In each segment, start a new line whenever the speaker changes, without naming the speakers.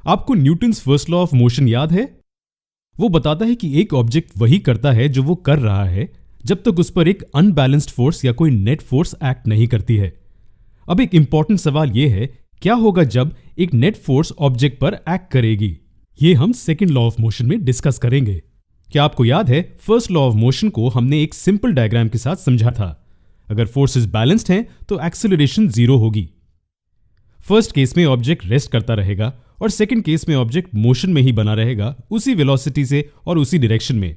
आपको Newton's first law of motion याद है? वो बताता है कि एक ऑब्जेक्ट वही करता है जो वो कर रहा है जब तक उस पर एक अनबैलेंस्ड फोर्स या कोई नेट फोर्स एक्ट नहीं करती है। अब एक इंपॉर्टेंट सवाल यह है, क्या होगा जब एक नेट फोर्स ऑब्जेक्ट पर एक्ट करेगी? ये हम सेकंड लॉ ऑफ मोशन में डिस्कस करेंगे। क्या आपको याद है, फर्स्ट लॉ ऑफ मोशन को हमने एक सिंपल डायग्राम के साथ समझा था। अगर फोर्सेस बैलेंस्ड हैं तो एक्सेलरेशन जीरो होगी। फर्स्ट केस में ऑब्जेक्ट रेस्ट करता रहेगा और सेकंड केस में ऑब्जेक्ट मोशन में ही बना रहेगा, उसी वेलोसिटी से और उसी डायरेक्शन में।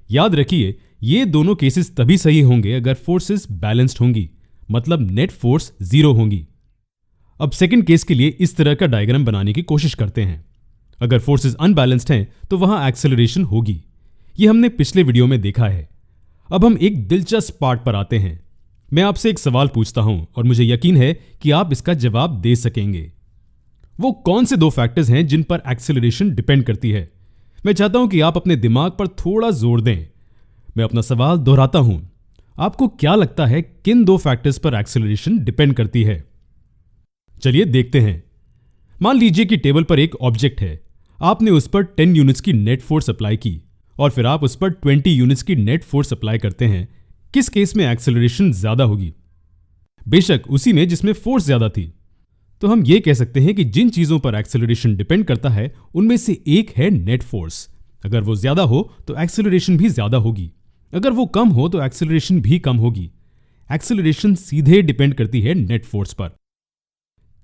याद रखिए, ये दोनों केसेस तभी सही होंगे अगर फोर्सेस बैलेंस्ड होंगी, मतलब नेट फोर्स जीरो होंगी। अब सेकंड केस के लिए इस तरह का डायग्राम बनाने की कोशिश करते हैं। अगर फोर्सेस अनबैलेंस्ड हैं तो वहां एक्सेलरेशन होगी। ये हमने पिछले वीडियो में देखा है। अब हम एक दिलचस्प पार्ट पर आते हैं। मैं आपसे एक सवाल पूछता हूं और मुझे यकीन है कि आप इसका जवाब दे सकेंगे। वो कौन से दो फैक्टर्स हैं जिन पर एक्सेलरेशन डिपेंड करती है? मैं चाहता हूं कि आप अपने दिमाग पर थोड़ा जोर दें। मैं अपना सवाल दोहराता हूं। आपको क्या लगता है किन दो फैक्टर्स पर एक्सेलरेशन डिपेंड करती है? चलिए देखते हैं। मान लीजिए कि टेबल पर एक ऑब्जेक्ट है। आपने उस पर 10 यूनिट्स की नेट फोर्स अप्लाई की और फिर आप उस पर 20 यूनिट्स की नेट फोर्स अप्लाई करते हैं। किस केस में एक्सेलरेशन ज्यादा होगी? बेशक उसी में जिसमें फोर्स ज्यादा थी। तो हम ये कह सकते हैं कि जिन चीजों पर एक्सेलरेशन डिपेंड करता है उनमें से एक है नेट फोर्स। अगर वो ज्यादा हो तो एक्सेलरेशन भी ज्यादा होगी, अगर वो कम हो तो एक्सेलरेशन भी कम होगी। एक्सेलरेशन सीधे डिपेंड करती है नेट फोर्स पर।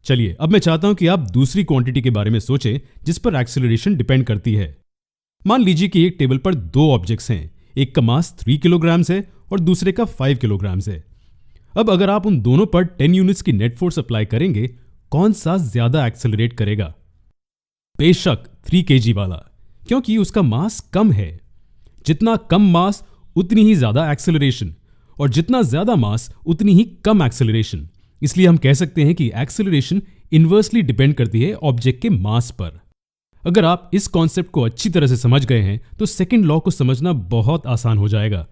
चलिए, अब मैं चाहता हूं कि आप दूसरी क्वांटिटी के बारे में सोचें जिस पर एक्सेलरेशन डिपेंड करती है। मान लीजिए कि एक टेबल पर दो ऑब्जेक्ट्स हैं। एक का मास 3 किलोग्राम्स है और दूसरे का 5 किलोग्राम्स है। अब अगर आप उन दोनों पर 10 यूनिट्स की नेट फोर्स अप्लाई करेंगे, कौन सा ज्यादा एक्सेलरेट करेगा? बेशक 3 kg वाला, क्योंकि उसका मास कम है। जितना कम मास उतनी ही ज्यादा एक्सेलरेशन, और जितना ज्यादा मास उतनी ही कम एक्सेलरेशन। इसलिए हम कह सकते हैं कि एक्सेलरेशन इन्वर्सली डिपेंड करती है ऑब्जेक्ट के मास पर। अगर आप इस कॉन्सेप्ट को अच्छी तरह से समझ गए हैं तो सेकंड लॉ को समझना बहुत आसान हो जाएगा।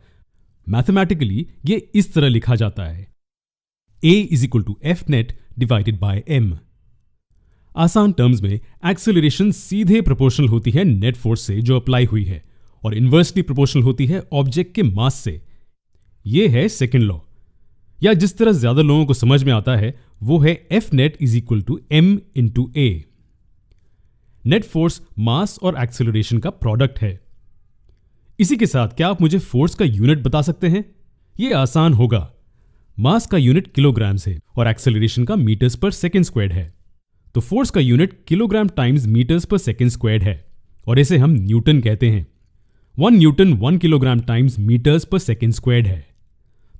मैथमेटिकली ये इस तरह लिखा जाता है, A = F net divided by m। आसान टर्म्स में एक्सेलरेशन सीधे प्रोपोर्शनल होती है नेट फोर्स से जो अप्लाई हुई है, और इन्वर्सली प्रोपोर्शनल होती है ऑब्जेक्ट के मास से। यह है सेकंड लॉ, या जिस तरह ज्यादा लोगों को समझ में आता है वो है F net = m × A। Net force mass और एक्सेलरेशन का प्रोडक्ट है। इसी के साथ क्या आप मुझे फोर्स का यूनिट बता सकते हैं? यह आसान होगा। मास का यूनिट किलोग्राम्स है और एक्सेलरेशन का मीटर्स पर सेकंड स्क्वायर्ड है। तो फोर्स का यूनिट किलोग्राम टाइम्स मीटर्स पर सेकंड स्क्वायर्ड है, और इसे हम न्यूटन कहते हैं। 1 न्यूटन 1 किलोग्राम टाइम्स मीटर्स पर सेकंड स्क्वायर्ड है।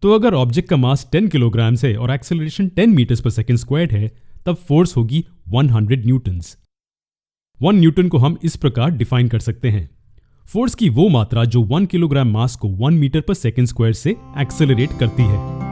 तो अगर ऑब्जेक्ट का मास 10 किलोग्राम्स है और एक्सेलरेशन 10 मीटर्स पर सेकंड स्क्वायर्ड है, तब फोर्स होगी 100 न्यूटन्स। 1 न्यूटन को हम इस प्रकार डिफाइन कर सकते हैं, फोर्स की वो मात्रा जो 1 किलोग्राम मास को 1 मीटर पर सेकंड स्क्वायर से एक्सेलरेट करती है।